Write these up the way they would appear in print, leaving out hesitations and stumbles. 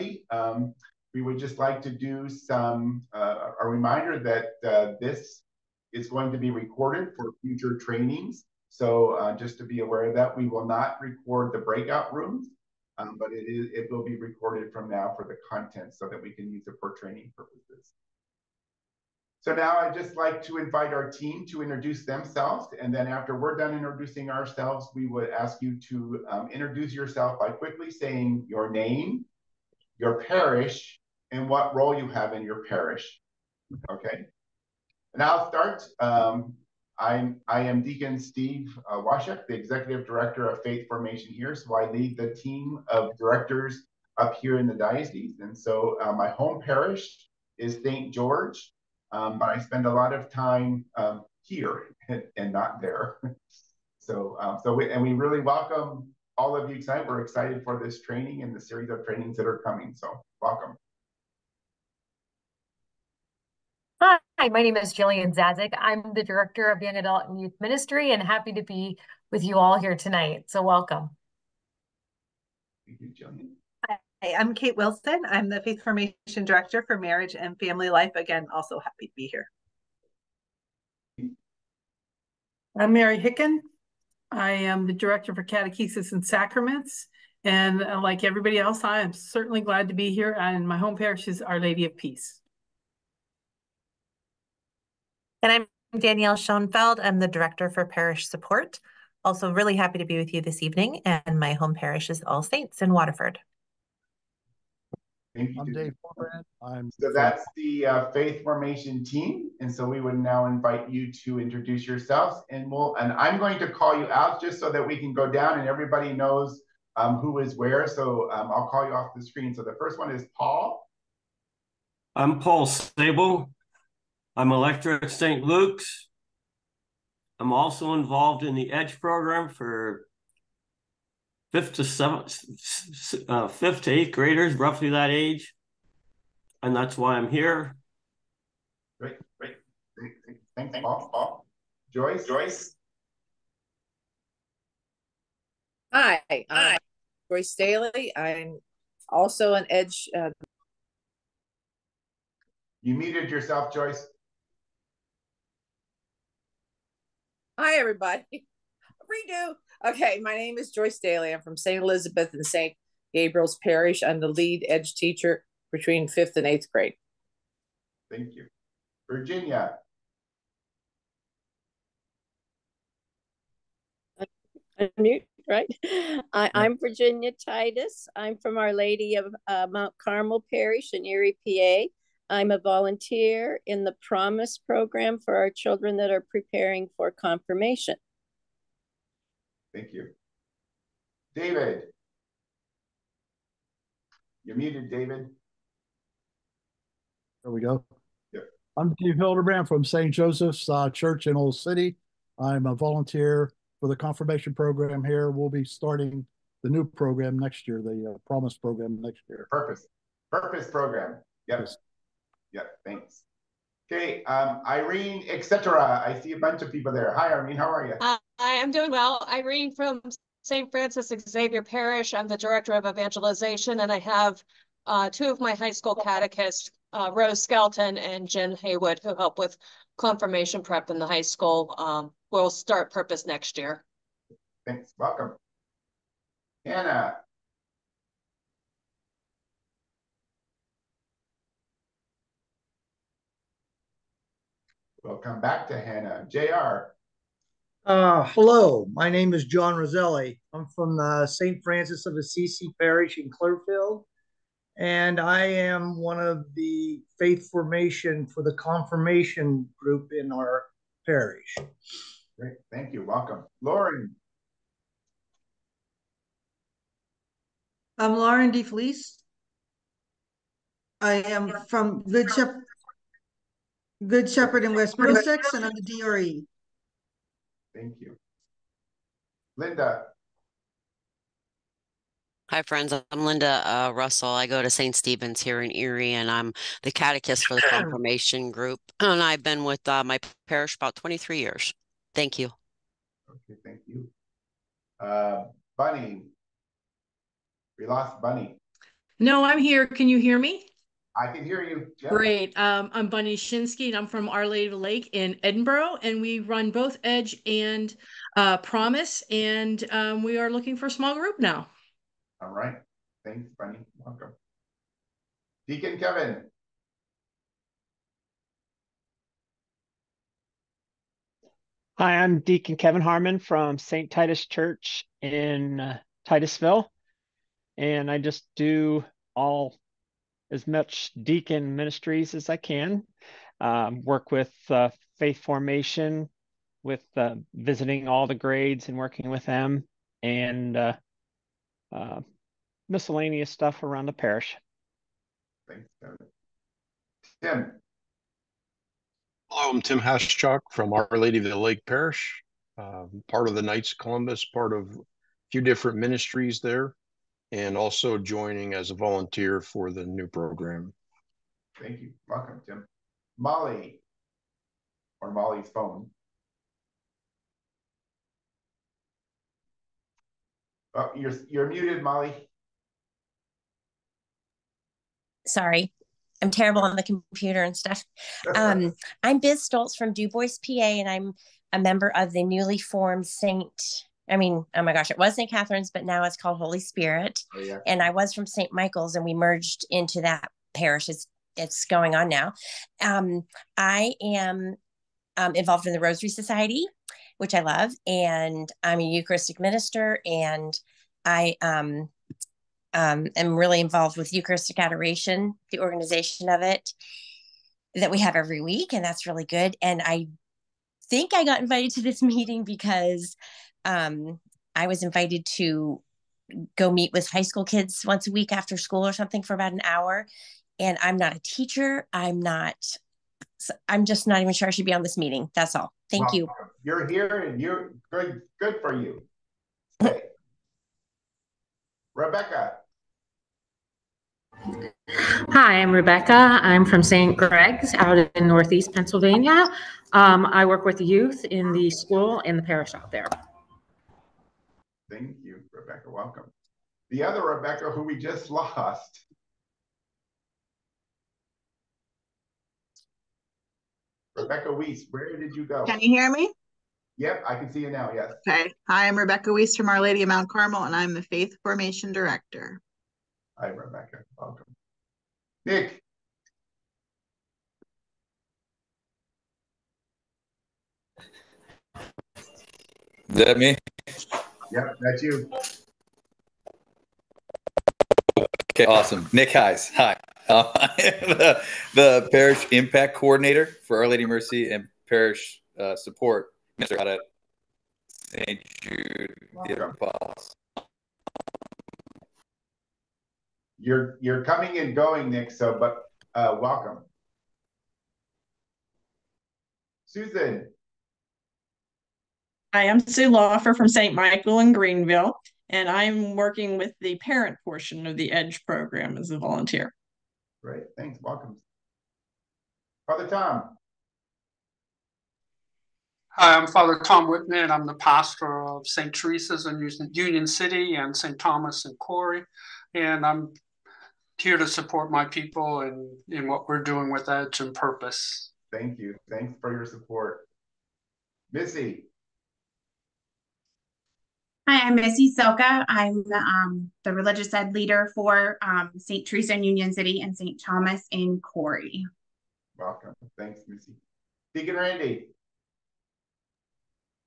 everybody. We would just like to do some a reminder that this is going to be recorded for future trainings. So just to be aware of that, we will not record the breakout rooms, but it will be recorded from now for the content so that we can use it for training purposes. So now I'd just like to invite our team to introduce themselves. And then after we're done introducing ourselves, we would ask you to introduce yourself by quickly saying your name, your parish, and what role you have in your parish. Okay. And I'll start. I am Deacon Steve Washek, the Executive Director of Faith Formation here. So I lead the team of directors up here in the diocese. And so my home parish is St. George. But I spend a lot of time here and not there. We really welcome all of you tonight. We're excited for this training and the series of trainings that are coming. So welcome. Hi, my name is Jillian Zazik. I'm the Director of Young Adult and Youth Ministry and happy to be with you all here tonight. So welcome. Thank you, Jillian. Hi, I'm Kate Wilson. I'm the Faith Formation Director for Marriage and Family Life. Again, also happy to be here. I'm Mary Hicken. I am the Director for Catechesis and Sacraments. And like everybody else, I am certainly glad to be here. And my home parish is Our Lady of Peace. And I'm Danielle Schoenfeld. I'm the Director for Parish Support. Also really happy to be with you this evening. And my home parish is All Saints in Waterford. Thank you. I'm Dave Forbrand. So that's the Faith Formation team. And so we would now invite you to introduce yourselves. And I'm going to call you out just so that we can go down and everybody knows who is where. So I'll call you off the screen. So the first one is Paul. I'm Paul Sable. I'm a lecturer at St. Luke's. I'm also involved in the EDGE program for 5th to 8th graders, roughly that age. And that's why I'm here. Great. Thanks, Paul. Joyce. Hi, I'm Joyce Daly. I'm also an EDGE. You muted yourself, Joyce. Hi, everybody. Redo. Okay, my name is Joyce Daly. I'm from St. Elizabeth and St. Gabriel's Parish. I'm the lead EDGE teacher between 5th and 8th grade. Thank you. Virginia. Unmute, right? I'm Virginia Titus. I'm from Our Lady of Mount Carmel Parish in Erie, PA. I'm a volunteer in the Promise program for our children that are preparing for confirmation. Thank you. David. You're muted, David. There we go. Yep. I'm Steve Hildebrand from St. Joseph's Church in Old City. I'm a volunteer for the confirmation program here. We'll be starting the new program next year, the Promise program next year. Purpose program. Yep. Yes. Yep, thanks. Okay, Irene, etc. I see a bunch of people there. Hi, Irene, how are you? Hi, I'm doing well. Irene from St. Francis Xavier Parish. I'm the Director of Evangelization, and I have two of my high school catechists, Rose Skelton and Jen Haywood, who help with confirmation prep in the high school. We'll start Purpose next year. Thanks, welcome. Hannah. We'll come back to Hannah. JR. Hello, my name is John Roselli. I'm from St. Francis of Assisi Parish in Clearfield, and I am one of the faith formation for the confirmation group in our parish. Great, thank you, welcome. Lauren. I'm Lauren DeFelice. I am from Good Shepherd in West Middlesex, and I'm the DRE. Thank you. Linda. Hi, friends. I'm Linda Russell. I go to St. Stephen's here in Erie, and I'm the catechist for the confirmation group. And I've been with my parish about 23 years. Thank you. Okay, thank you. Bunny. We lost Bunny. No, I'm here. Can you hear me? I can hear you. Jeff. Great. I'm Bunny Shinsky, and I'm from Our Lady of the Lake in Edinburgh, and we run both Edge and Promise, and we are looking for a small group now. All right. Thanks, Bunny. Welcome. Deacon Kevin. Hi, I'm Deacon Kevin Harmon from St. Titus Church in Titusville, and I just do as much deacon ministries as I can. Work with faith formation, with visiting all the grades and working with them, and miscellaneous stuff around the parish. Thanks, Kevin. Tim. Hello, I'm Tim Haschuk from Our Lady of the Lake Parish, part of the Knights of Columbus, part of a few different ministries there, and also joining as a volunteer for the new program. Thank you. Welcome, Tim. Molly, or Molly's phone. Oh, you're muted, Molly. Sorry, I'm terrible on the computer and stuff. I'm Biz Stoltz from Du Bois, PA, and I'm a member of the newly formed oh my gosh, it was St. Catherine's, but now it's called Holy Spirit. Oh, yeah. And I was from St. Michael's, and we merged into that parish. It's going on now. I am involved in the Rosary Society, which I love, and I'm a Eucharistic minister, and I am really involved with Eucharistic Adoration, the organization of it that we have every week, and that's really good. And I think I got invited to this meeting because I was invited to go meet with high school kids once a week after school or something for about an hour. And I'm not a teacher. I'm just not even sure I should be on this meeting. That's all. Thank you. You're here, and you're good for you. Okay. Rebecca. Hi, I'm Rebecca. I'm from St. Greg's out in Northeast Pennsylvania. I work with youth in the school and the parish out there. Thank you, Rebecca. Welcome. The other Rebecca, who we just lost. Rebecca Weiss, where did you go? Can you hear me? Yep, I can see you now, yes. Okay. Hi, I'm Rebecca Weiss from Our Lady of Mount Carmel, and I'm the Faith Formation Director. Hi, Rebecca. Welcome. Nick. Is that me? Yep, that's you. Okay, awesome. Nick Heis. Hi. I am the Parish Impact Coordinator for Our Lady Mercy and Parish Support Minister out at St. Jude Theater Falls. You're coming and going, Nick, but welcome. Susan. Hi, I'm Sue Laufer from St. Michael in Greenville, and I'm working with the parent portion of the EDGE program as a volunteer. Great, thanks, welcome. Father Tom. Hi, I'm Father Tom Whitman. I'm the pastor of St. Teresa's in Union City and St. Thomas in Corey, and I'm here to support my people in what we're doing with EDGE and Purpose. Thank you. Thanks for your support. Missy. Hi, I'm Missy Silka. I'm the religious ed leader for St. Teresa in Union City and St. Thomas in Corey. Welcome. Thanks, Missy. Deacon Randy.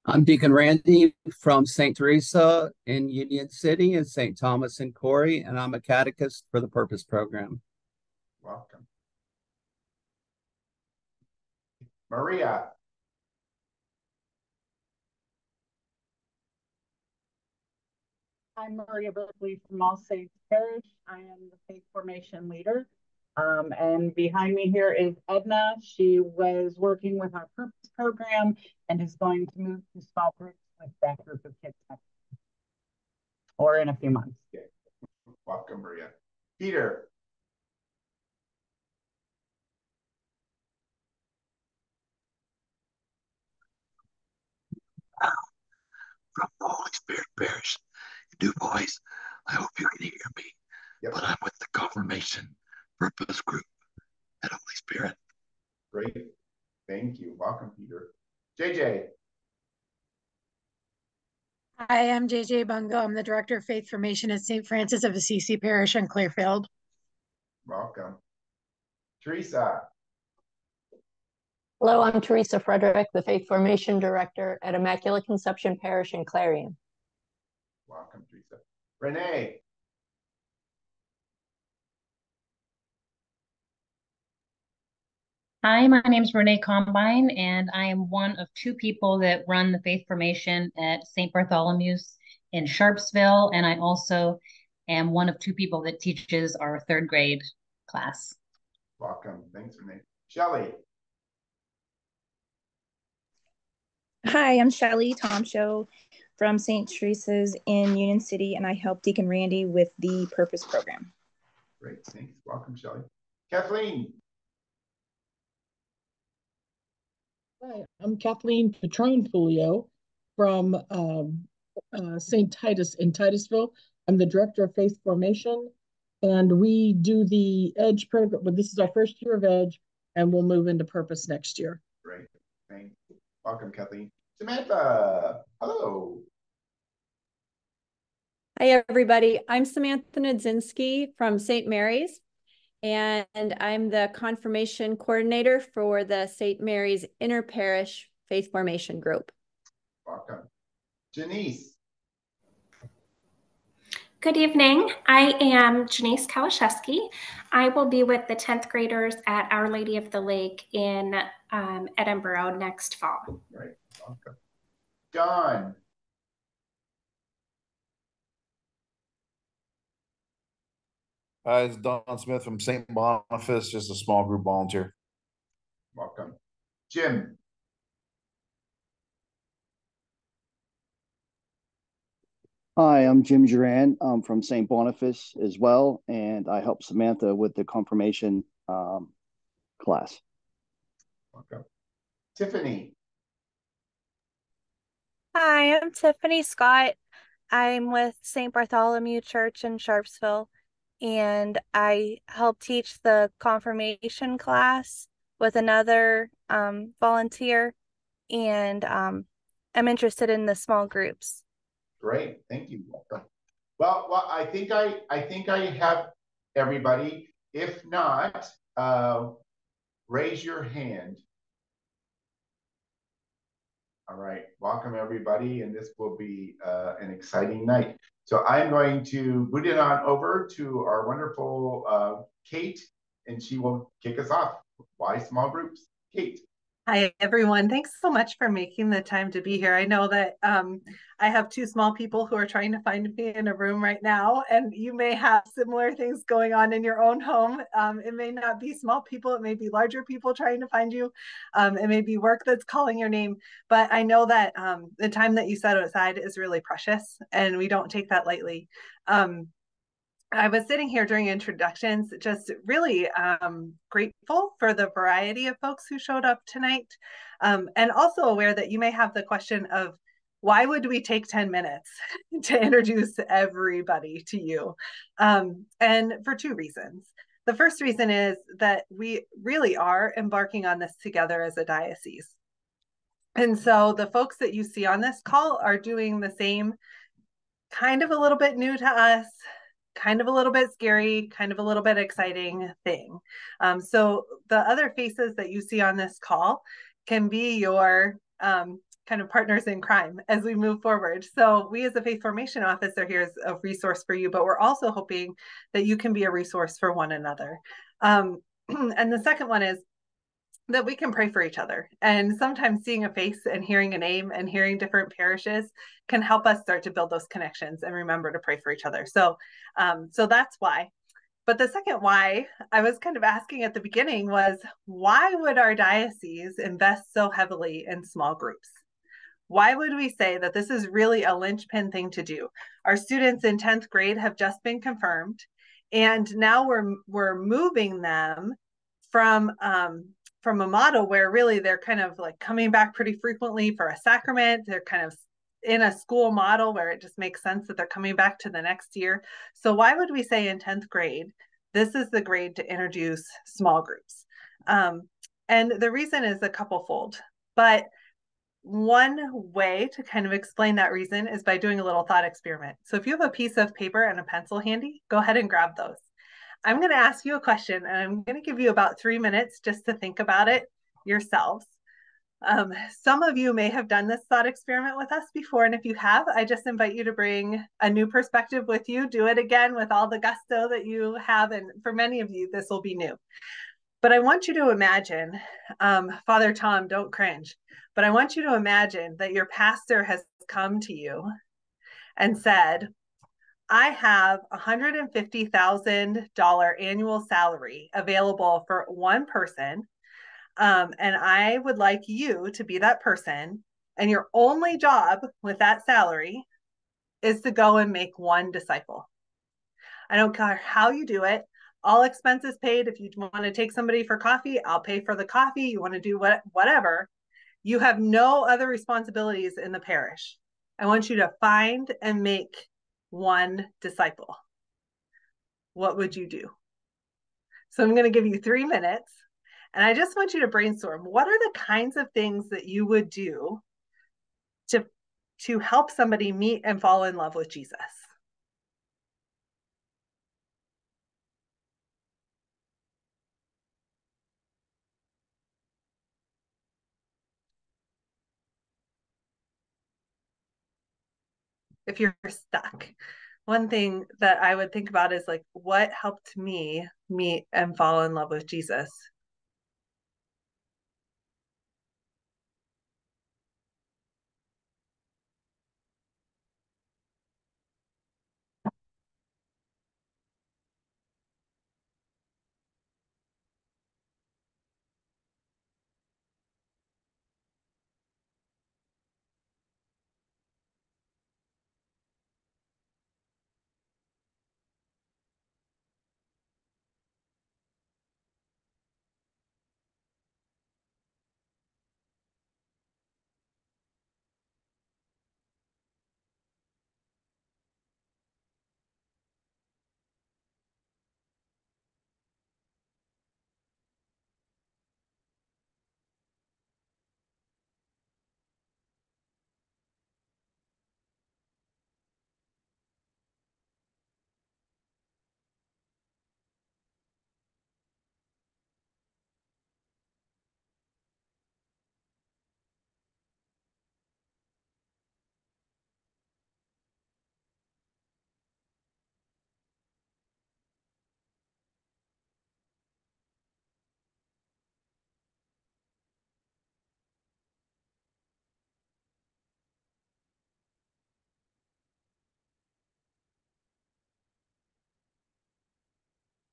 I'm Deacon Randy from St. Teresa in Union City and St. Thomas in Corey, and I'm a catechist for the Purpose program. Welcome. Maria. I'm Maria Berkeley from All Saints Parish. I am the Faith Formation Leader. And behind me here is Edna. She was working with our Purpose program and is going to move to small groups with that group of kids next year, or in a few months. Okay. Welcome, Maria. Peter. From the Holy Spirit Parish in Du Bois. I hope you can hear me. but I'm with the Confirmation Purpose Group at Holy Spirit. Great. Thank you. Welcome, Peter. JJ. Hi, I'm JJ Bungo. I'm the Director of Faith Formation at St. Francis of Assisi Parish in Clearfield. Welcome. Teresa. Hello, I'm Teresa Frederick, the Faith Formation Director at Immaculate Conception Parish in Clarion. Welcome, Teresa. Renee. Hi, my name is Renee Combine, and I am one of two people that run the Faith Formation at St. Bartholomew's in Sharpsville, and I also am one of two people that teaches our third grade class. Welcome. Thanks, Renee. Shelley. Hi, I'm Shelly Tomshow from St. Teresa's in Union City, and I help Deacon Randy with the Purpose program. Great, thanks. Welcome, Shelly. Kathleen. Hi, I'm Kathleen Patron-Fulio from St. Titus in Titusville. I'm the Director of Faith Formation, and we do the EDGE program. But this is our first year of EDGE, and we'll move into Purpose next year. Great, thanks. Welcome, Kathleen. Samantha, hello. Hi, everybody. I'm Samantha Nadzinski from St. Mary's, and I'm the confirmation coordinator for the St. Mary's Inter-Parish Faith Formation Group. Welcome. Janice. Good evening. I am Janice Kawaszewski. I will be with the 10th graders at Our Lady of the Lake in Edinburgh next fall. Right. Welcome. John. Hi, it's Don Smith from St. Boniface, just a small group volunteer. Welcome. Jim. Hi, I'm Jim Duran. I'm from St. Boniface as well, and I help Samantha with the confirmation class. Welcome. Tiffany. Hi, I'm Tiffany Scott. I'm with St. Bartholomew Church in Sharpsville, and I help teach the confirmation class with another volunteer, and I'm interested in the small groups. Great, thank you. Welcome. Well, I think I have everybody. If not, raise your hand. All right, welcome everybody, and this will be an exciting night. So I'm going to boot it on over to our wonderful Kate, and she will kick us off. Why small groups? Kate. Hi, everyone. Thanks so much for making the time to be here. I know that I have two small people who are trying to find me in a room right now, and you may have similar things going on in your own home. It may not be small people. It may be larger people trying to find you. It may be work that's calling your name. But I know that the time that you set aside is really precious, and we don't take that lightly. I was sitting here during introductions, just really grateful for the variety of folks who showed up tonight, and also aware that you may have the question of, why would we take 10 minutes to introduce everybody to you? And for two reasons. The first reason is that we really are embarking on this together as a diocese. And so the folks that you see on this call are doing the same, kind of a little bit new to us, kind of a little bit scary, kind of a little bit exciting thing. So the other faces that you see on this call can be your kind of partners in crime as we move forward. So we as a Faith Formation Office are here as a resource for you, but we're also hoping that you can be a resource for one another. And the second one is that we can pray for each other. And sometimes seeing a face and hearing a name and hearing different parishes can help us start to build those connections and remember to pray for each other. So, so that's why. But the second why I was kind of asking at the beginning was, why would our diocese invest so heavily in small groups? Why would we say that this is really a linchpin thing to do? Our students in 10th grade have just been confirmed, and now we're moving them from a model where really they're kind of like coming back pretty frequently for a sacrament. They're kind of in a school model where it just makes sense that they're coming back to the next year. So why would we say in 10th grade, this is the grade to introduce small groups? And the reason is a couple-fold, but one way to kind of explain that reason is by doing a little thought experiment. So if you have a piece of paper and a pencil handy, go ahead and grab those. I'm going to ask you a question, and I'm going to give you about 3 minutes just to think about it yourselves. Some of you may have done this thought experiment with us before, and if you have, I just invite you to bring a new perspective with you. Do it again with all the gusto that you have, and for many of you, this will be new. But I want you to imagine, Father Tom, don't cringe, but I want you to imagine that your pastor has come to you and said, I have $150,000 annual salary available for one person, and I would like you to be that person, and your only job with that salary is to go and make one disciple. I don't care how you do it. All expenses paid. If you want to take somebody for coffee, I'll pay for the coffee. You want to do whatever. You have no other responsibilities in the parish. I want you to find and make one disciple. What would you do? So I'm going to give you 3 minutes, and I just want you to brainstorm. What are the kinds of things that you would do to help somebody meet and fall in love with Jesus? If you're stuck, one thing that I would think about is like, what helped me meet and fall in love with Jesus?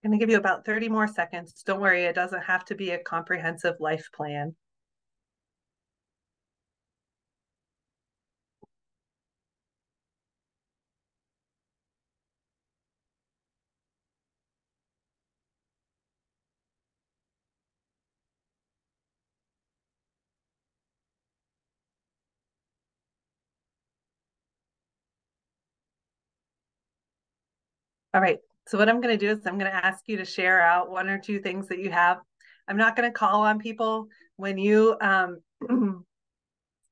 I'm going to give you about 30 more seconds. Don't worry, it doesn't have to be a comprehensive life plan. All right, so what I'm going to do is I'm going to ask you to share out 1 or 2 things that you have. I'm not going to call on people. When you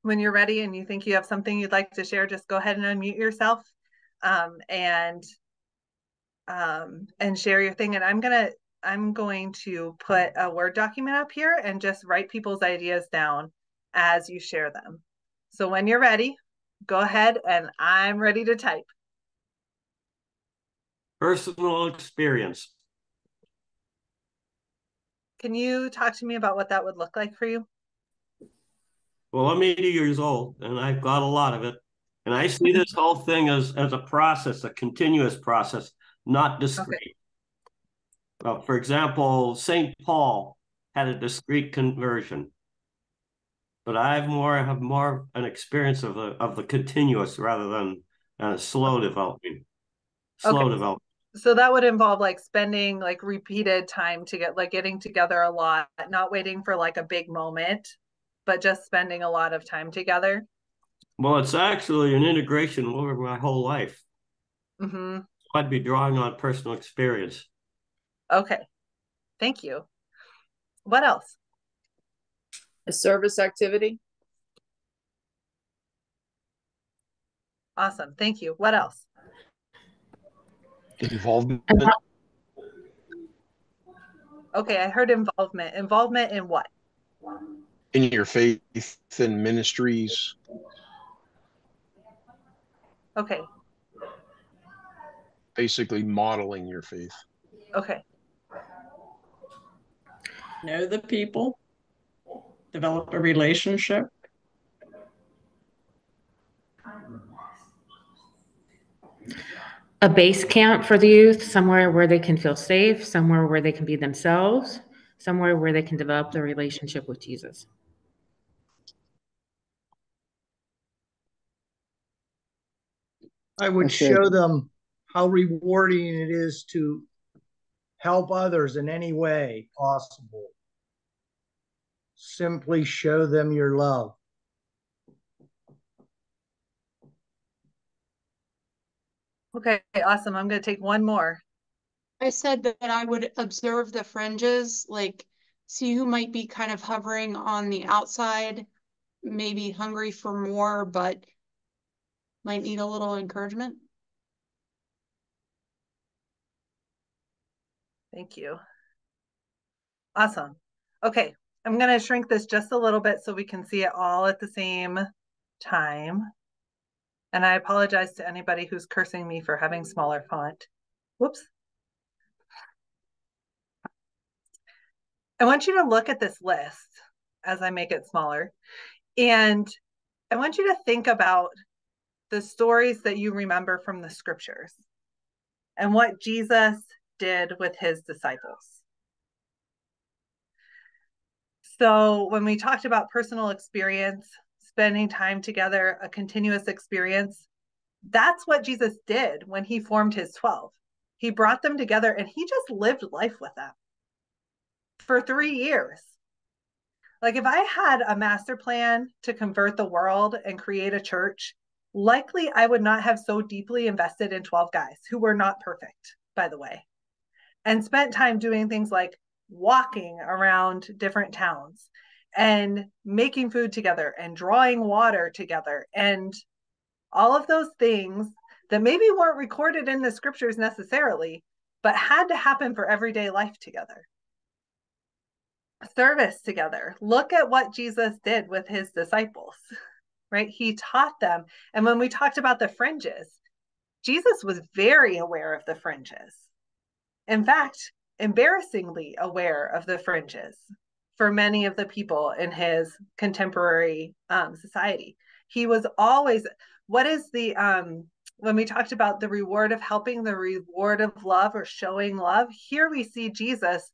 when you're ready and you think you have something you'd like to share, just go ahead and unmute yourself and share your thing. And I'm going to put a Word document up here and just write people's ideas down as you share them. So when you're ready, go ahead, and I'm ready to type. Personal experience. Can you talk to me about what that would look like for you? Well, I'm 80 years old, and I've got a lot of it. And I see this whole thing as a process, a continuous process, not discrete. Okay. For example, St. Paul had a discrete conversion, but I have more an experience of the continuous rather than a slow developing. Development. So that would involve like spending like repeated time to getting together a lot, not waiting for like a big moment, but just spending a lot of time together. Well, it's actually an integration over my whole life. Mm-hmm. I'd be drawing on personal experience. Okay. Thank you. What else? A service activity. Awesome. Thank you. What else? Involvement. Okay, I heard involvement. Involvement in what? In your faith and ministries. Okay. Basically modeling your faith. Okay. Know the people. Develop a relationship. A base camp for the youth, somewhere where they can feel safe, somewhere where they can be themselves, somewhere where they can develop their relationship with Jesus. I would show them how rewarding it is to help others in any way possible. Simply show them your love. Okay, awesome. I'm going to take one more. I said that I would observe the fringes, like see who might be kind of hovering on the outside, maybe hungry for more, but might need a little encouragement. Thank you. Awesome. Okay, I'm going to shrink this just a little bit so we can see it all at the same time. And I apologize to anybody who's cursing me for having smaller font. Whoops. I want you to look at this list as I make it smaller. And I want you to think about the stories that you remember from the scriptures and what Jesus did with his disciples. So when we talked about personal experience, spending time together, a continuous experience, that's what Jesus did when he formed his 12. He brought them together and he just lived life with them for 3 years. Like if I had a master plan to convert the world and create a church, likely I would not have so deeply invested in 12 guys who were not perfect, by the way, and spent time doing things like walking around different towns and making food together and drawing water together and all of those things that maybe weren't recorded in the scriptures necessarily, but had to happen for everyday life together. Service together. Look at what Jesus did with his disciples, right? He taught them. And when we talked about the fringes, Jesus was very aware of the fringes. In fact, embarrassingly aware of the fringes for many of the people in his contemporary society. He was always, what is the, when we talked about the reward of helping, the reward of love or showing love, here we see Jesus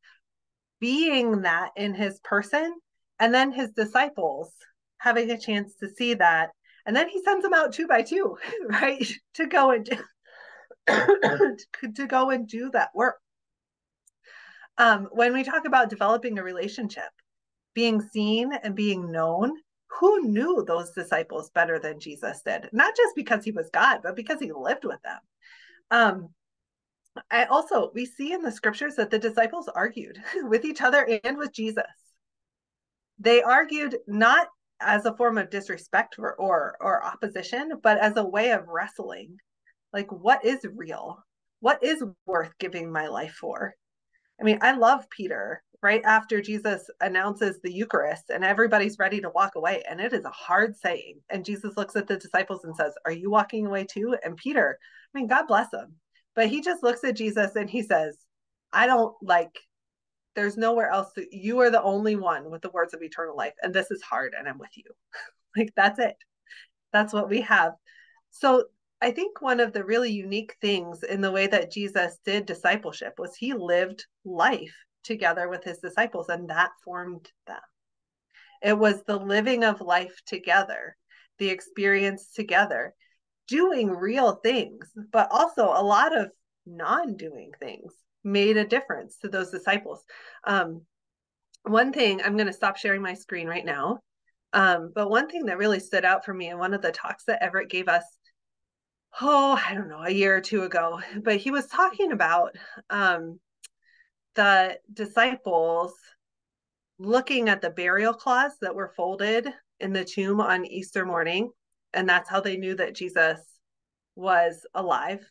being that in his person, and then his disciples having a chance to see that. And then he sends them out 2 by 2, right? To go and to go and do that work. When we talk about developing a relationship, being seen and being known, who knew those disciples better than Jesus did? Not just because he was God, but because he lived with them. We see in the scriptures that the disciples argued with each other and with Jesus. They argued not as a form of disrespect or opposition, but as a way of wrestling. Like, what is real? What is worth giving my life for? I mean, I love Peter right after Jesus announces the Eucharist and everybody's ready to walk away. And it is a hard saying. And Jesus looks at the disciples and says, "Are you walking away too?" And Peter, I mean, God bless him, but he just looks at Jesus and he says, there's nowhere else. You are the only one with the words of eternal life. And this is hard and I'm with you. Like, that's it. That's what we have. So I think one of the really unique things in the way that Jesus did discipleship was he lived life together with his disciples, and that formed them. It was the living of life together, the experience together, doing real things, but also a lot of non-doing things made a difference to those disciples. One thing, I'm going to stop sharing my screen right now. But one thing that really stood out for me in one of the talks that Everett gave us, I don't know, a year or two ago, but he was talking about the disciples looking at the burial cloths that were folded in the tomb on Easter morning. And that's how they knew that Jesus was alive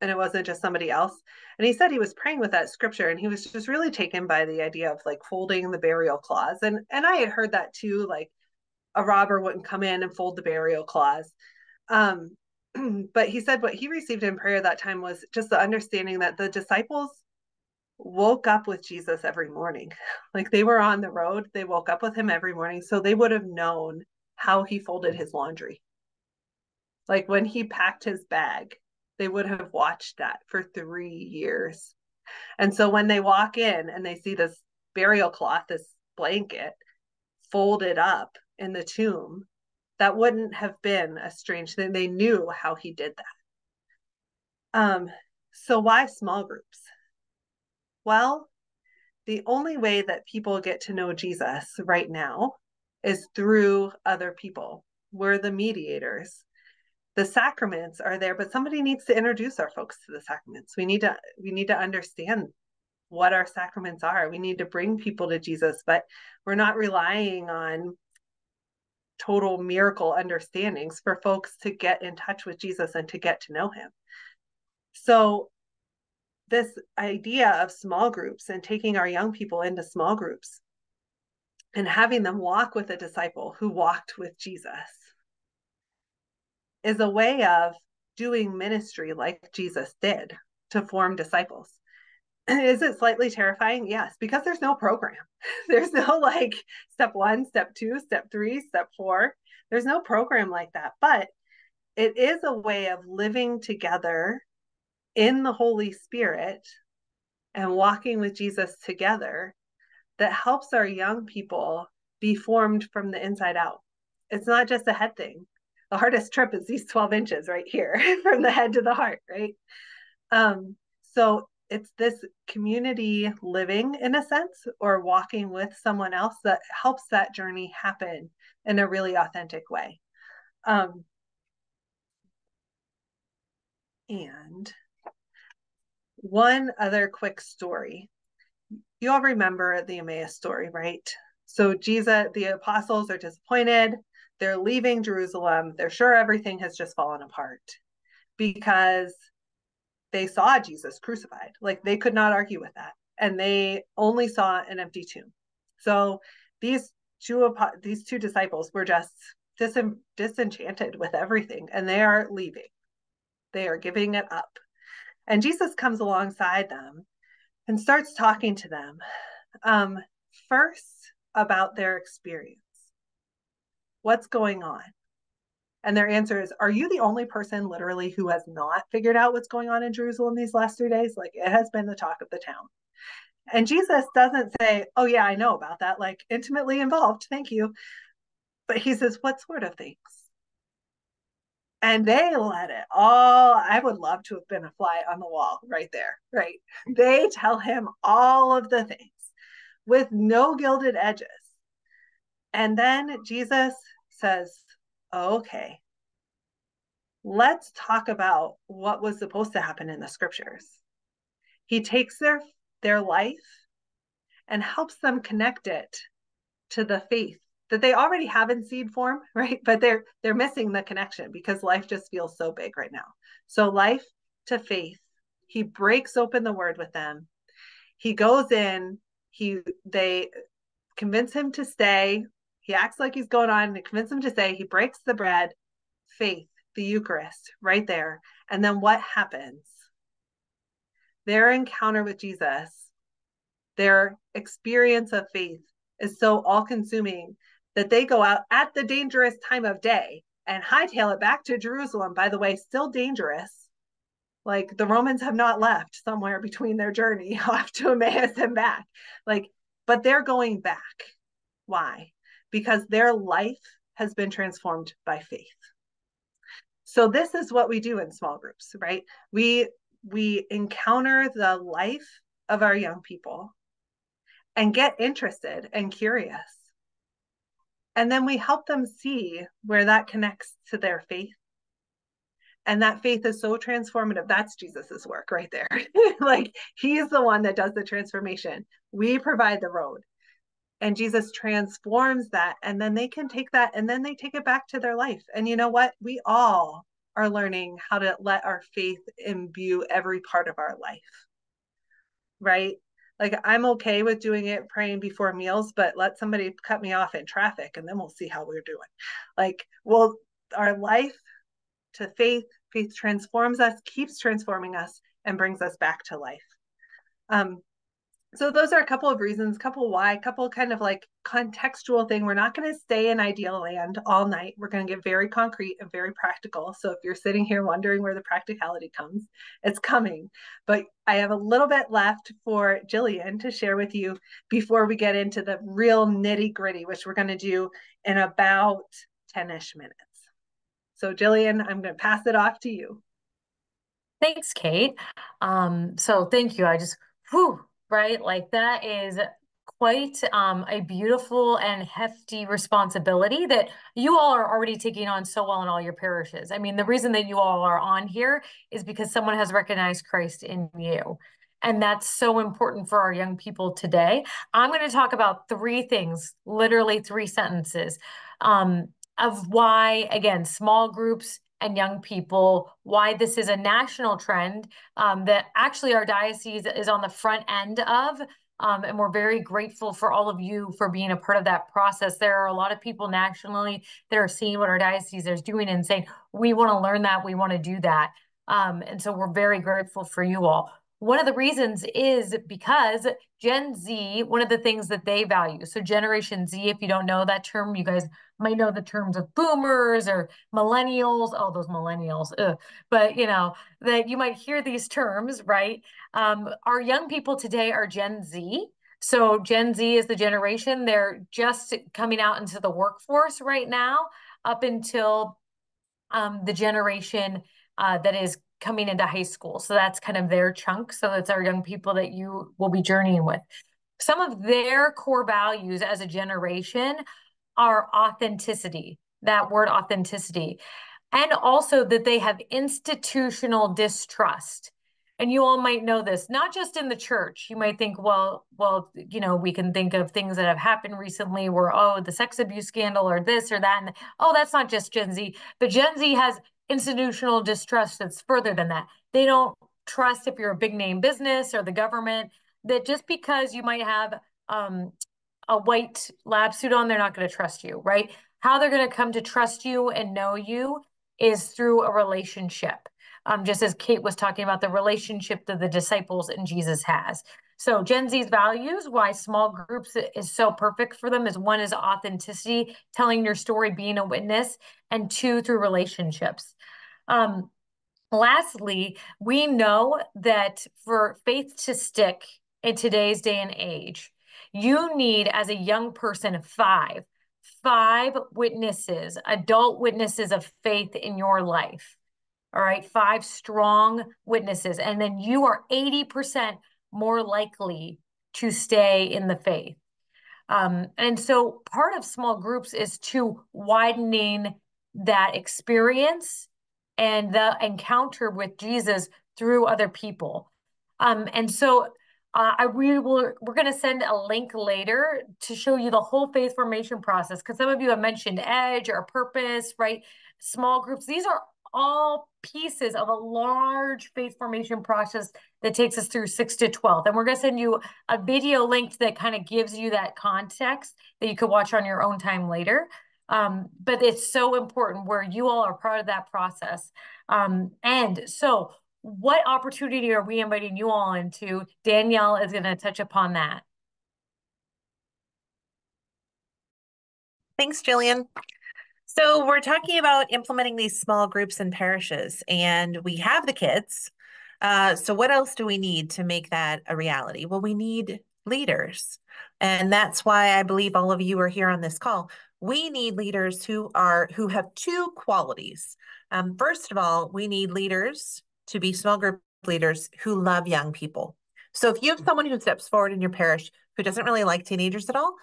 and it wasn't just somebody else. And he said he was praying with that scripture and he was just really taken by the idea of like folding the burial cloths. And I had heard that too, like a robber wouldn't come in and fold the burial cloths. But he said what he received in prayer that time was just the understanding that the disciples woke up with Jesus every morning. Like they were on the road, they woke up with him every morning. So they would have known how he folded his laundry. Like when he packed his bag, they would have watched that for 3 years. And so when they walk in and they see this burial cloth, this blanket folded up in the tomb, that wouldn't have been a strange thing. They knew how he did that. So why small groups? Well, the only way that people get to know Jesus right now is through other people. We're the mediators. The sacraments are there, but somebody needs to introduce our folks to the sacraments. We need to understand what our sacraments are. We need to bring people to Jesus, but we're not relying on total miracle understandings for folks to get in touch with Jesus and to get to know him. So this idea of small groups and taking our young people into small groups and having them walk with a disciple who walked with Jesus is a way of doing ministry like Jesus did to form disciples. Is it slightly terrifying? Yes, because there's no program. There's no like step 1, step 2, step 3, step 4. There's no program like that, but it is a way of living together in the Holy Spirit and walking with Jesus together that helps our young people be formed from the inside out. It's not just a head thing. The hardest trip is these 12 inches right here from the head to the heart, right? So it's this community living in a sense, or walking with someone else that helps that journey happen in a really authentic way. And one other quick story. You all remember the Emmaus story, right? So Jesus, the apostles are disappointed. They're leaving Jerusalem. They're sure everything has just fallen apart because they saw Jesus crucified. Like they could not argue with that. And they only saw an empty tomb. So these two disciples were just disenchanted with everything, and they are leaving. They are giving it up. And Jesus comes alongside them and starts talking to them first about their experience. What's going on? And their answer is, are you the only person literally who has not figured out what's going on in Jerusalem these last 3 days? Like it has been the talk of the town. And Jesus doesn't say, oh yeah, I know about that, like intimately involved, thank you. But he says, what sort of things? And they let it all. I would love to have been a fly on the wall right there, right? They tell him all of the things with no gilded edges. And then Jesus says, okay, let's talk about what was supposed to happen in the scriptures. He takes their life and helps them connect it to the faith that they already have in seed form, right? But they're missing the connection because life just feels so big right now. So life to faith, he breaks open the word with them. He goes in, they convince him to stay. He acts like he's going on and convince him to stay. He breaks the bread, faith, the Eucharist right there. And then what happens? Their encounter with Jesus, their experience of faith is so all-consuming that they go out at the dangerous time of day and hightail it back to Jerusalem. By the way, still dangerous. Like the Romans have not left somewhere between their journey off to Emmaus and back. But they're going back. Why? Because their life has been transformed by faith. So this is what we do in small groups, right? We encounter the life of our young people and get interested and curious. And then we help them see where that connects to their faith. And that faith is so transformative. That's Jesus's work right there. Like, he's the one that does the transformation. We provide the road. And Jesus transforms that. And then they can take that and then they take it back to their life. And you know what? We all are learning how to let our faith imbue every part of our life. Right? Like, I'm okay with doing it, praying before meals, but let somebody cut me off in traffic and then we'll see how we're doing. Like, well, our life to faith, faith transforms us, keeps transforming us, and brings us back to life. So those are a couple of reasons, couple why, couple kind of like contextual thing. We're not going to stay in ideal land all night. We're going to get very concrete and very practical. So if you're sitting here wondering where the practicality comes, it's coming. But I have a little bit left for Jillian to share with you before we get into the real nitty gritty, which we're going to do in about 10-ish minutes. So Jillian, I'm going to pass it off to you. Thanks, Kate. So thank you. I just, right? Like, that is quite a beautiful and hefty responsibility that you all are already taking on so well in all your parishes. I mean, the reason that you all are on here is because someone has recognized Christ in you. And that's so important for our young people today. I'm going to talk about 3 things, literally 3 sentences, of why, again, small groups and young people, why this is a national trend that actually our diocese is on the front end of. And we're very grateful for all of you for being a part of that process. There are a lot of people nationally that are seeing what our diocese is doing and saying, we want to learn that, we want to do that. And so we're very grateful for you all. One of the reasons is because Gen Z, one of the things that they value. So Generation Z, if you don't know that term, you guys might know the terms of boomers or millennials. Oh, those millennials. But you know, that you might hear these terms, right? Our young people today are Gen Z. So Gen Z is the generation. They're just coming out into the workforce right now, up until the generation that is coming into high school. So that's kind of their chunk. So that's our young people that you will be journeying with. Some of their core values as a generation are authenticity, that word authenticity, and also that they have institutional distrust. And you all might know this, not just in the church. You might think, well, you know, we can think of things that have happened recently where, oh, the sex abuse scandal or this or that. And oh, that's not just Gen Z, but Gen Z has institutional distrust that's further than that. They don't trust if you're a big name business or the government, that just because you might have a white lab suit on, they're not going to trust you, right? How they're going to come to trust you and know you is through a relationship. Just as Kate was talking about the relationship that the disciples and Jesus has. So Gen Z's values, why small groups is so perfect for them, is 1 is authenticity, telling your story, being a witness, and 2, through relationships. Lastly, we know that for faith to stick in today's day and age, you need, as a young person, 5 witnesses, adult witnesses of faith in your life. All right, 5 strong witnesses. And then you are 80% more likely to stay in the faith. And so part of small groups is to widening that experience and the encounter with Jesus through other people. And so we're going to send a link later to show you the whole faith formation process, because some of you have mentioned EDGE or Purpose, right? Small groups. These are all pieces of a large faith formation process that takes us through 6 to 12. And we're going to send you a video link that kind of gives you that context that you could watch on your own time later. But it's so important where you all are part of that process. And so what opportunity are we inviting you all into? Danielle is going to touch upon that. Thanks, Jillian. So we're talking about implementing these small groups and parishes, and we have the kids. So what else do we need to make that a reality? Well, we need leaders. And that's why I believe all of you are here on this call. We need leaders who have 2 qualities. First of all, we need leaders to be small group leaders who love young people. So if you have someone who steps forward in your parish who doesn't really like teenagers at all,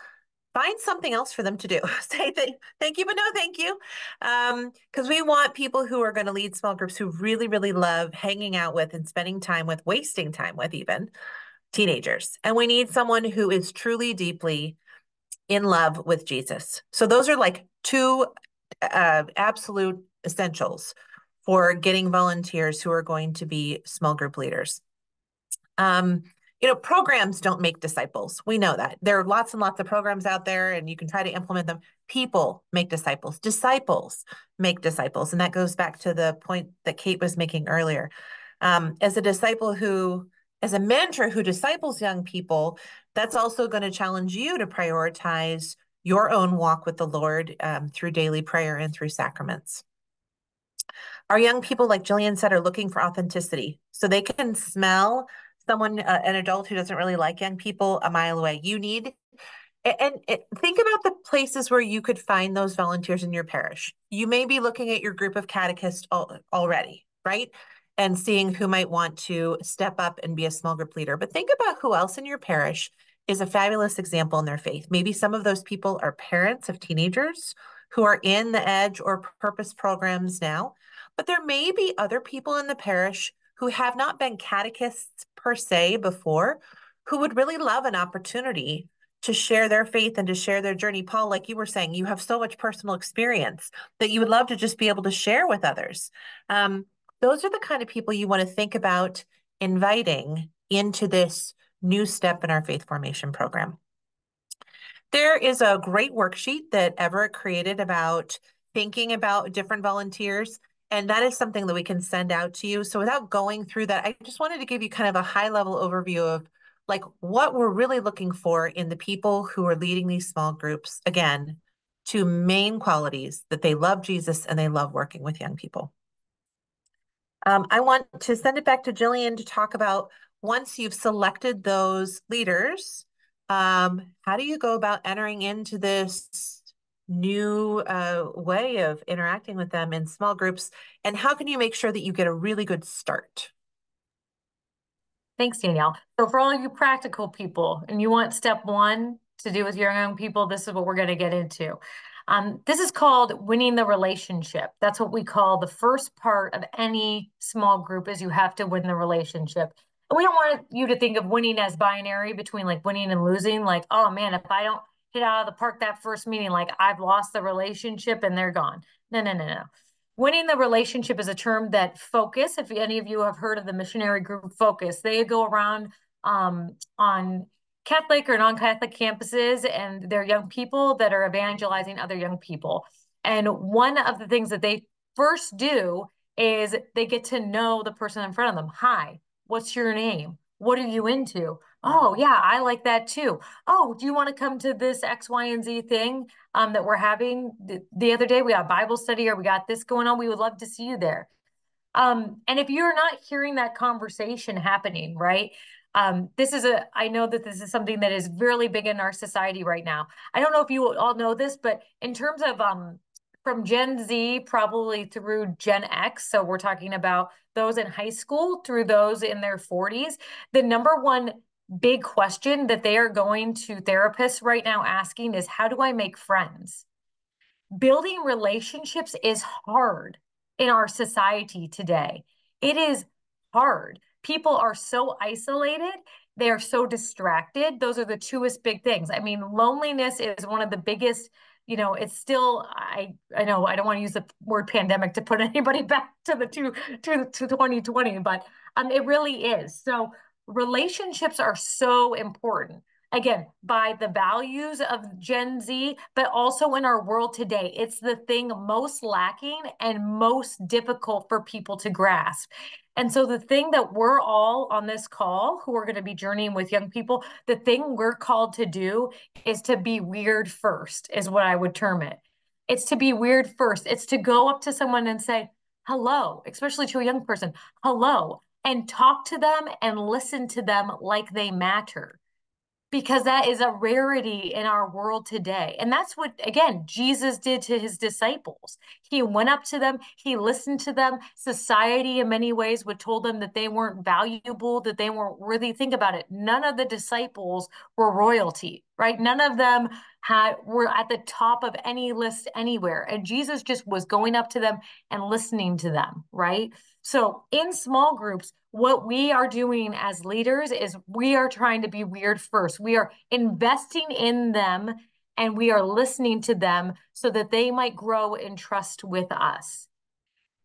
find something else for them to do. Say thank you, but no thank you. Because we want people who are going to lead small groups who really, really love hanging out with and spending time with, wasting time with even teenagers. And we need someone who is truly, deeply in love with Jesus. So those are like two absolute essentials for getting volunteers who are going to be small group leaders. Programs don't make disciples. We know that. There are lots and lots of programs out there, and you can try to implement them. People make disciples. Disciples make disciples. And that goes back to the point that Kate was making earlier. As a mentor who disciples young people, that's also going to challenge you to prioritize your own walk with the Lord through daily prayer and through sacraments. Our young people, like Jillian said, are looking for authenticity. So they can smell someone, an adult who doesn't really like young people a mile away. Think about the places where you could find those volunteers in your parish. You may be looking at your group of catechists already, right? And seeing who might want to step up and be a small group leader. But think about who else in your parish is a fabulous example in their faith. Maybe some of those people are parents of teenagers who are in the EDGE or Purpose programs now. But there may be other people in the parish who have not been catechists per se before, who would really love an opportunity to share their faith and to share their journey. Paul, like you were saying, you have so much personal experience that you would love to just be able to share with others. Those are the kind of people you want to think about inviting into this new step in our faith formation program. There is a great worksheet that Everett created about thinking about different volunteers. And that is something that we can send out to you. So without going through that, I just wanted to give you kind of a high level overview of like what we're really looking for in the people who are leading these small groups. Again, two main qualities: that they love Jesus and they love working with young people. I want to send it back to Jillian to talk about, once you've selected those leaders, how do you go about entering into this new way of interacting with them in small groups, and how can you make sure that you get a really good start? Thanks, Danielle. So for all of you practical people, and you want step one to do with your young people, this is what we're going to get into. This is called winning the relationship. That's what we call the first part of any small group, is you have to win the relationship. And we don't want you to think of winning as binary between like winning and losing. Like, oh man, if I don't hit out of the park that first meeting, like I've lost the relationship and they're gone. No. Winning the relationship is a term that Focus, if any of you have heard of the missionary group Focus, they go around on Catholic or non-Catholic campuses, and they're young people that are evangelizing other young people. And one of the things that they first do is they get to know the person in front of them. Hi, what's your name? What are you into? Oh, yeah, I like that too. Oh, do you want to come to this X, Y, and Z thing that we're having the other day? We got Bible study, or we got this going on. We would love to see you there. And if you're not hearing that conversation happening, right? I know that this is something that is really big in our society right now. I don't know if you all know this, but in terms of from Gen Z probably through Gen X, so we're talking about those in high school through those in their 40s, the number one big question that they are going to therapists right now asking is, how do I make friends? Building relationships is hard in our society today. It is hard. People are so isolated. They are so distracted. Those are the two big things. I mean, loneliness is one of the biggest, it's still, I know I don't want to use the word pandemic to put anybody back to the to 2020, but it really is. So relationships are so important. Again, by the values of Gen Z, but also in our world today. It's the thing most lacking and most difficult for people to grasp. And so the thing that we're all on this call who are going to be journeying with young people, the thing we're called to do is to be weird first, is what I would term it. It's to be weird first. It's to go up to someone and say, hello, especially to a young person, hello, and talk to them and listen to them like they matter. because that is a rarity in our world today. And that's what, again, Jesus did to his disciples. He went up to them, he listened to them. Society, in many ways, would told them that they weren't valuable, that they weren't worthy. Think about it. None of the disciples were royalty, right? None of them were at the top of any list anywhere. And Jesus just was going up to them and listening to them, right? So in small groups, what we are doing as leaders is we are trying to be weird first. We are investing in them and we are listening to them so that they might grow in trust with us.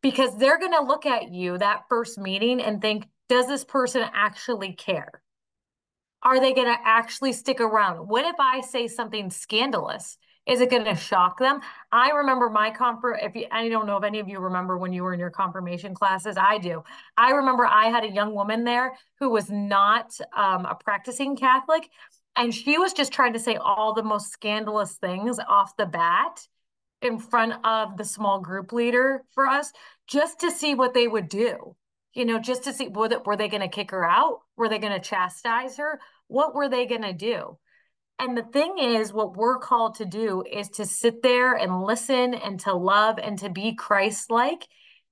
Because they're going to look at you that first meeting and think, does this person actually care? Are they going to actually stick around? What if I say something scandalous? Is it going to shock them? I remember my I don't know if any of you remember when you were in your confirmation classes. I do. I remember I had a young woman there who was not a practicing Catholic, and she was just trying to say all the most scandalous things off the bat in front of the small group leader for us, just to see what they would do. You know, just to see, were they going to kick her out? Were they going to chastise her? What were they going to do? And the thing is, what we're called to do is to sit there and listen and to love and to be Christ-like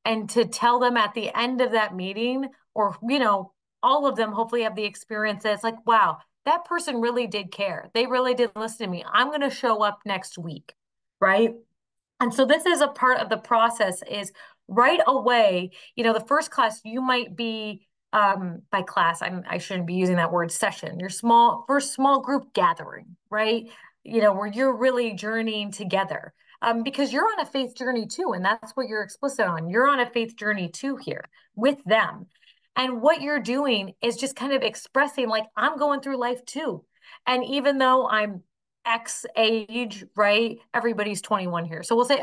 and to tell them at the end of that meeting, or, you know, all of them hopefully have the experience that's like, wow, that person really did care. They really did listen to me. I'm going to show up next week, right? And so this is a part of the process is right away, you know, the first class you might be by class, I shouldn't be using that word, session, your first small group gathering, right? You know, where you're really journeying together because you're on a faith journey too. And that's what you're explicit on. You're on a faith journey too here with them. And what you're doing is just kind of expressing like, I'm going through life too. And even though I'm X age, right? Everybody's 21 here. So we'll say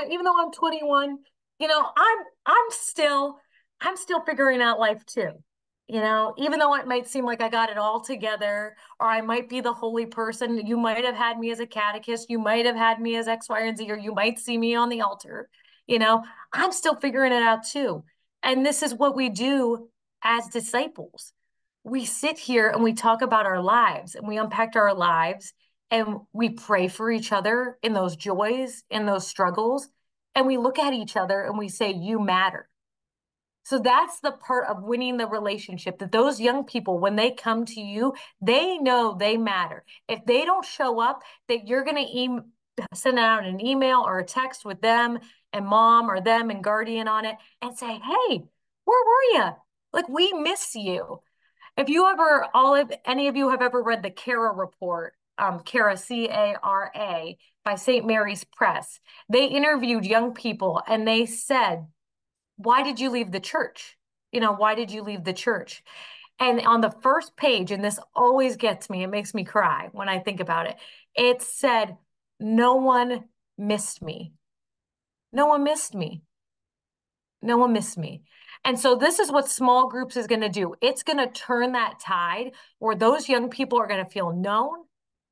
even though I'm 21, you know, I'm still figuring out life too. You know, even though it might seem like I got it all together, or I might be the holy person, you might have had me as a catechist, you might have had me as X, Y, and Z, or you might see me on the altar. You know, I'm still figuring it out too. And this is what we do as disciples. We sit here and we talk about our lives and we unpack our lives and we pray for each other in those joys, in those struggles. And we look at each other and we say, you matter. So that's the part of winning the relationship, that those young people, when they come to you, they know they matter. If they don't show up, that you're going to send out an email or a text with them and mom or them and guardian on it and say, hey, where were you? Like, we miss you. If you ever, any of you have ever read the CARA report, CARA, C-A-R-A, by St. Mary's Press, they interviewed young people and they said, why did you leave the church? You know, why did you leave the church? And on the first page, and this always gets me, it makes me cry when I think about it, it said, no one missed me. No one missed me. No one missed me. And so this is what small groups is going to do. It's going to turn that tide where those young people are going to feel known,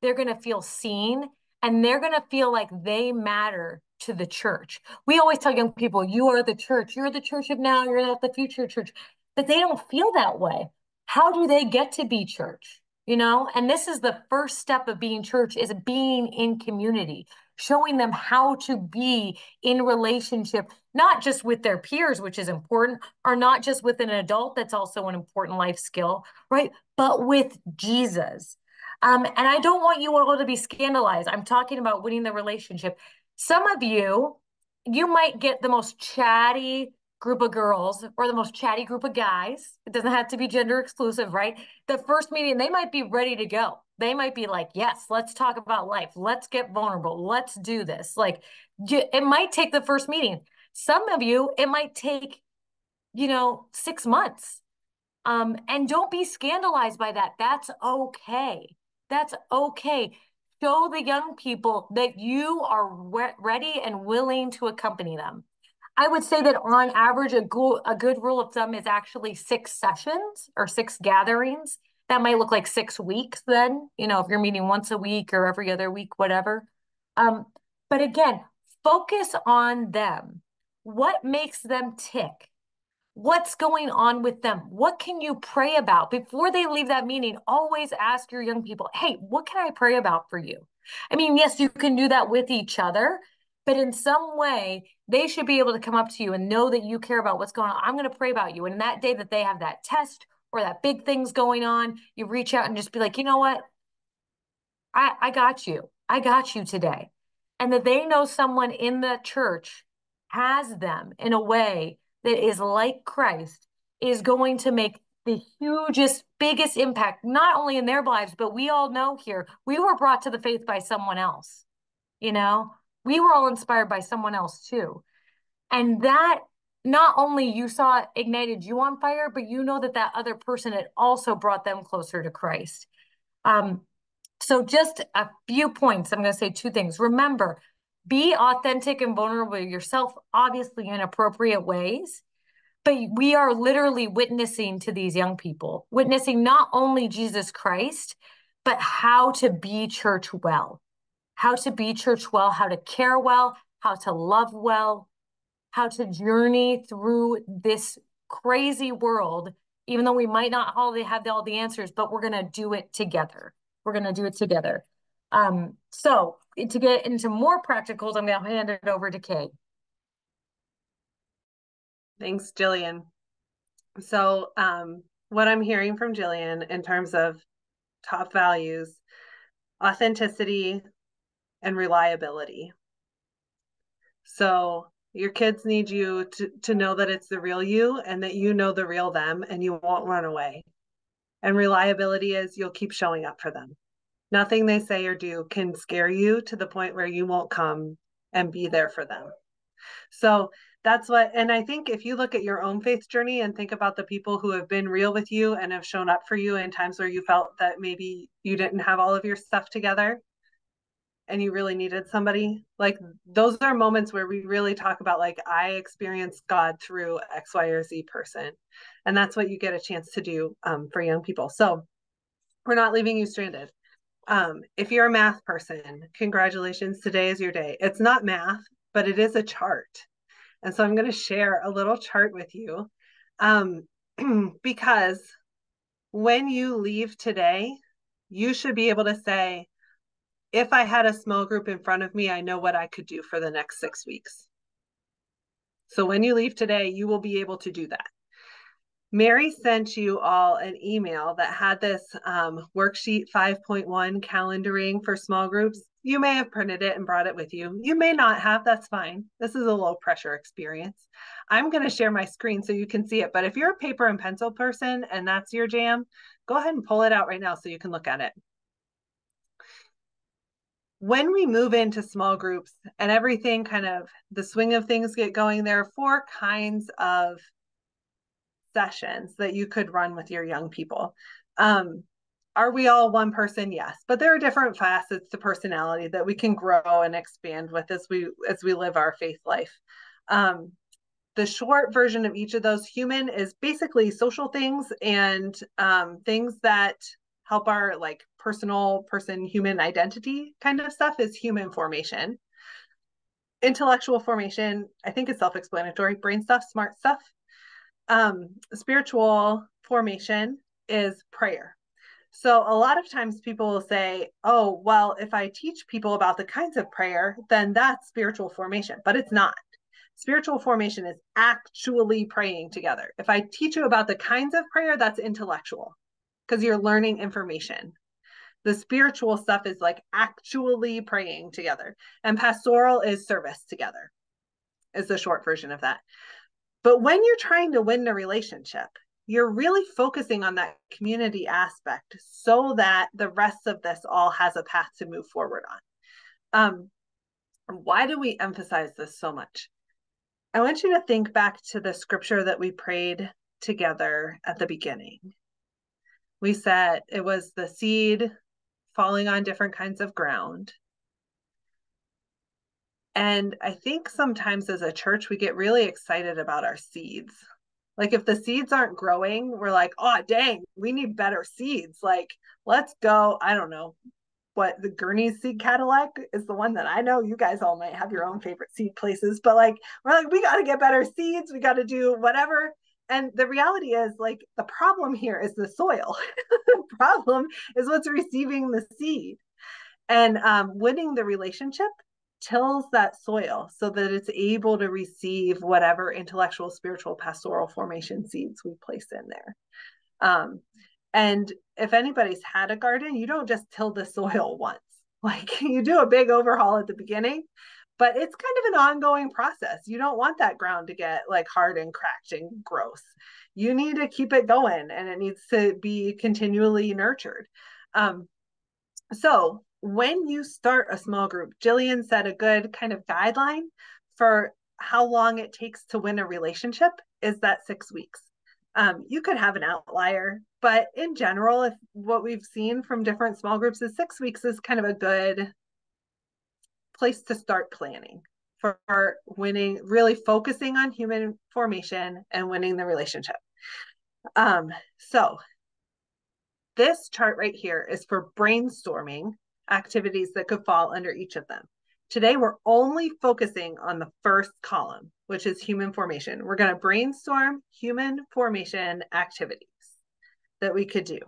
they're going to feel seen, and they're going to feel like they matter to the church. We always tell young people, you are the church. You're the church of now. You're not the future church. But they don't feel that way. How do they get to be church? You know, and this is the first step of being church, is being in community, showing them how to be in relationship, not just with their peers, which is important, or not just with an adult, that's also an important life skill, right? But with Jesus. And I don't want you all to be scandalized. I'm talking about winning the relationship. Some of you might get the most chatty group of girls or the most chatty group of guys. It doesn't have to be gender exclusive, right? The first meeting, they might be ready to go. They might be like, yes, let's talk about life. Let's get vulnerable. Let's do this. Like, it might take the first meeting. Some of you, it might take, 6 months. And don't be scandalized by that. That's okay. That's okay. Show the young people that you are ready and willing to accompany them. I would say that on average, a good rule of thumb is actually 6 sessions or 6 gatherings. That might look like 6 weeks then, if you're meeting once a week or every other week, whatever. But again, focus on them. What makes them tick? What's going on with them? What can you pray about? Before they leave that meeting, always ask your young people, hey, what can I pray about for you? I mean, yes, you can do that with each other, but in some way, they should be able to come up to you and know that you care about what's going on. I'm going to pray about you. And that day that they have that test or that big thing's going on, you reach out and just be like, you know what? I got you. I got you today. And that they know someone in the church has them in a way that is like Christ is going to make the hugest, biggest impact, not only in their lives, but we all know here, we were brought to the faith by someone else. You know, we were all inspired by someone else too. And that not only you saw it ignited you on fire, but you know that that other person had also brought them closer to Christ. So just a few points. I'm going to say two things. Remember, be authentic and vulnerable yourself, obviously in appropriate ways. But we are literally witnessing to these young people, witnessing not only Jesus Christ, but how to be church well, how to be church well, how to care well, how to love well, how to journey through this crazy world, even though we might not have all the answers, but we're going to do it together. We're going to do it together. So to get into more practicals, I'm going to hand it over to Kay. Thanks, Jillian. So what I'm hearing from Jillian in terms of top values, authenticity and reliability. So your kids need you to know that it's the real you and that you know the real them and you won't run away. And reliability is you'll keep showing up for them. Nothing they say or do can scare you to the point where you won't come and be there for them. So that's what, and I think if you look at your own faith journey and think about the people who have been real with you and have shown up for you in times where you felt that maybe you didn't have all of your stuff together and you really needed somebody, like those are moments where we really talk about like, I experienced God through X, Y, or Z person. And that's what you get a chance to do for young people. So we're not leaving you stranded. If you're a math person, congratulations, today is your day. It's not math, but it is a chart. And so I'm going to share a little chart with you because when you leave today, you should be able to say, if I had a small group in front of me, I know what I could do for the next 6 weeks. So when you leave today, you will be able to do that. Mary sent you all an email that had this worksheet 5.1 calendaring for small groups. You may have printed it and brought it with you. You may not have, that's fine. This is a low pressure experience. I'm going to share my screen so you can see it. But if you're a paper and pencil person and that's your jam, go ahead and pull it out right now so you can look at it. When we move into small groups and everything kind of the swing of things get going, there are 4 kinds of sessions that you could run with your young people. Are we all one person? Yes, but there are different facets to personality that we can grow and expand with as we live our faith life. The short version of each of those, human, is basically social things and things that help our like personal human identity kind of stuff is human formation. Intellectual formation, I think it's self-explanatory, brain stuff, smart stuff. Spiritual formation is prayer. So a lot of times people will say, oh, well, if I teach people about the kinds of prayer, then that's spiritual formation, but it's not. Spiritual formation is actually praying together. If I teach you about the kinds of prayer, that's intellectual because you're learning information. The spiritual stuff is like actually praying together. And pastoral is service together, is the short version of that. But when you're trying to win a relationship, you're really focusing on that community aspect so that the rest of this all has a path to move forward on. Why do we emphasize this so much? I want you to think back to the scripture that we prayed together at the beginning. We said it was the seed falling on different kinds of ground. And I think sometimes as a church, we get really excited about our seeds. Like if the seeds aren't growing, we're like, oh, dang, we need better seeds. Like, let's go. I don't know what the Gurney's seed Cadillac is the one that I know. You guys all might have your own favorite seed places, but like, we're like, we got to get better seeds. We got to do whatever. And the reality is, like, the problem here is the soil. The problem is what's receiving the seed. And winning the relationship tills that soil so that it's able to receive whatever intellectual, spiritual, pastoral formation seeds we place in there. And if anybody's had a garden, you don't just till the soil once. Like, you do a big overhaul at the beginning, but it's kind of an ongoing process. You don't want that ground to get like hard and cracked and gross. You need to keep it going, and it needs to be continually nurtured. So when you start a small group, Jillian said a good kind of guideline for how long it takes to win a relationship is that 6 weeks. You could have an outlier, but in general, if what we've seen from different small groups is 6 weeks is kind of a good place to start planning for winning, really focusing on human formation and winning the relationship. So this chart right here is for brainstorming activities that could fall under each of them. Today, we're only focusing on the first column, which is human formation. We're going to brainstorm human formation activities that we could do.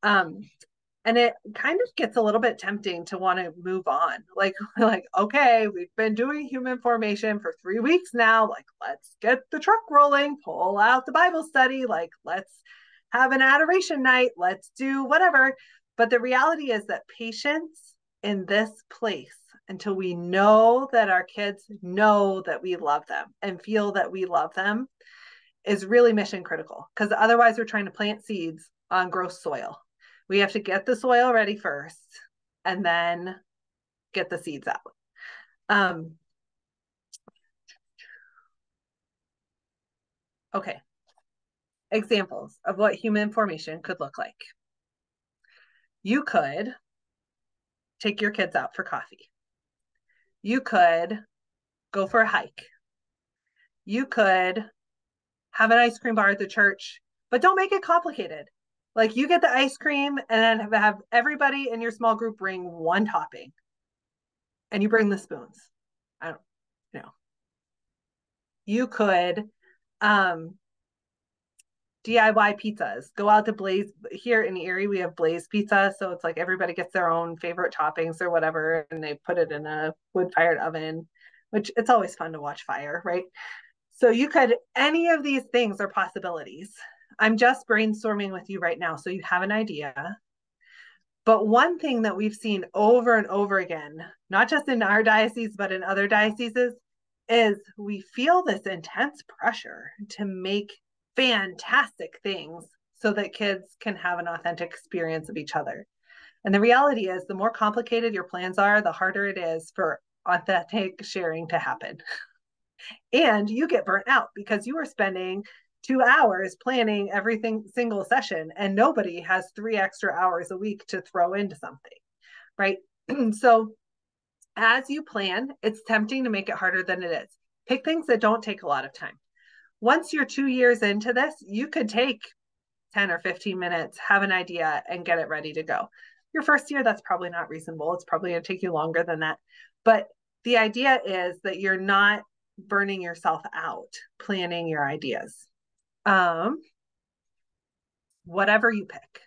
And it kind of gets a little bit tempting to want to move on. Like, okay, we've been doing human formation for 3 weeks now. Like, let's get the truck rolling, pull out the Bible study. Like, let's have an adoration night. Let's do whatever. But the reality is that patience in this place until we know that our kids know that we love them and feel that we love them is really mission critical, because otherwise we're trying to plant seeds on gross soil. We have to get the soil ready first and then get the seeds out. Okay. Examples of what human formation could look like. You could take your kids out for coffee. You could go for a hike. You could have an ice cream bar at the church, but don't make it complicated. Like, you get the ice cream and then have everybody in your small group bring one topping, and you bring the spoons. I don't know. You could DIY pizzas. Go out to Blaze. Here in Erie, we have Blaze Pizza. So it's like everybody gets their own favorite toppings or whatever, and they put it in a wood-fired oven, which it's always fun to watch fire, right? So you could, any of these things are possibilities. I'm just brainstorming with you right now, so you have an idea. But one thing that we've seen over and over again, not just in our diocese, but in other dioceses, is we feel this intense pressure to make fantastic things so that kids can have an authentic experience of each other. And the reality is, the more complicated your plans are, the harder it is for authentic sharing to happen. And you get burnt out because you are spending 2 hours planning everything single session, and nobody has 3 extra hours a week to throw into something, right? So as you plan, it's tempting to make it harder than it is. Pick things that don't take a lot of time. Once you're 2 years into this, you could take 10 or 15 minutes, have an idea, and get it ready to go. Your first year, that's probably not reasonable. It's probably going to take you longer than that. But the idea is that you're not burning yourself out planning your ideas. Whatever you pick,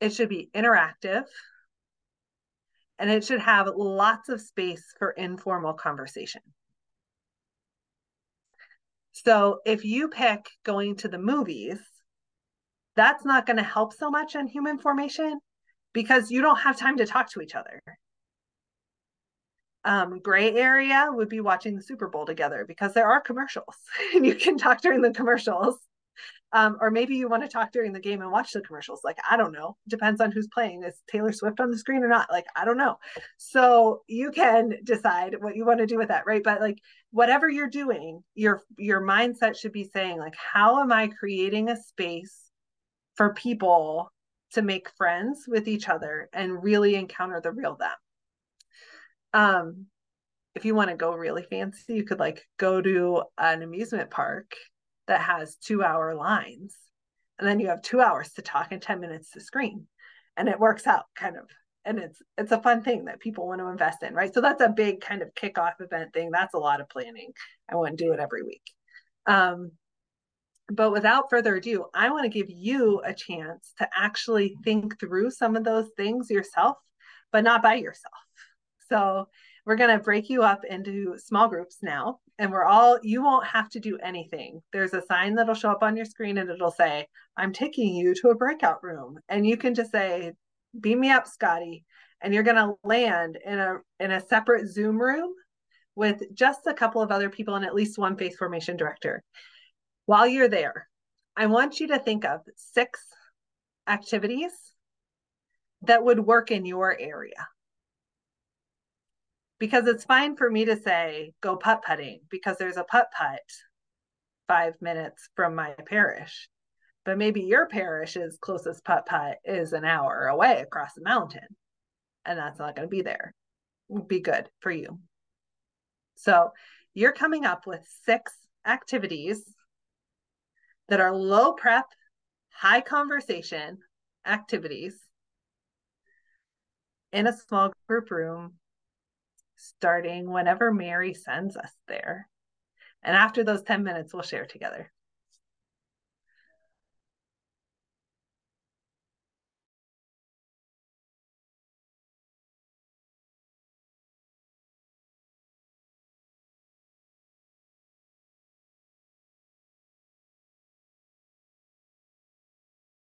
it should be interactive, and it should have lots of space for informal conversation. So if you pick going to the movies, that's not going to help so much on human formation because you don't have time to talk to each other. Gray area would be watching the Super Bowl together because there are commercials and you can talk during the commercials. Or maybe you want to talk during the game and watch the commercials. Like, I don't know. Depends on who's playing. Is Taylor Swift on the screen or not? Like, I don't know. So you can decide what you want to do with that, right? But like, whatever you're doing, your mindset should be saying, like, how am I creating a space for people to make friends with each other and really encounter the real them? If you want to go really fancy, you could like go to an amusement park that has 2-hour lines, and then you have 2 hours to talk and 10 minutes to scream, and it works out kind of, and it's a fun thing that people want to invest in, right? So that's a big kind of kickoff event thing. That's a lot of planning. I wouldn't do it every week. But without further ado, I want to give you a chance to actually think through some of those things yourself, but not by yourself. So we're going to break you up into small groups now, and you won't have to do anything. There's a sign that'll show up on your screen and it'll say, I'm taking you to a breakout room. And you can just say, beam me up, Scotty. And you're going to land in a separate Zoom room with just a couple of other people and at least one faith formation director. While you're there, I want you to think of 6 activities that would work in your area. Because it's fine for me to say, go putt-putting, because there's a putt-putt 5 minutes from my parish. But maybe your parish's closest putt-putt is an hour away across the mountain. And that's not going to be there. It would be good for you. So you're coming up with 6 activities that are low prep, high conversation activities in a small group room, starting whenever Mary sends us there. And after those 10 minutes, we'll share together.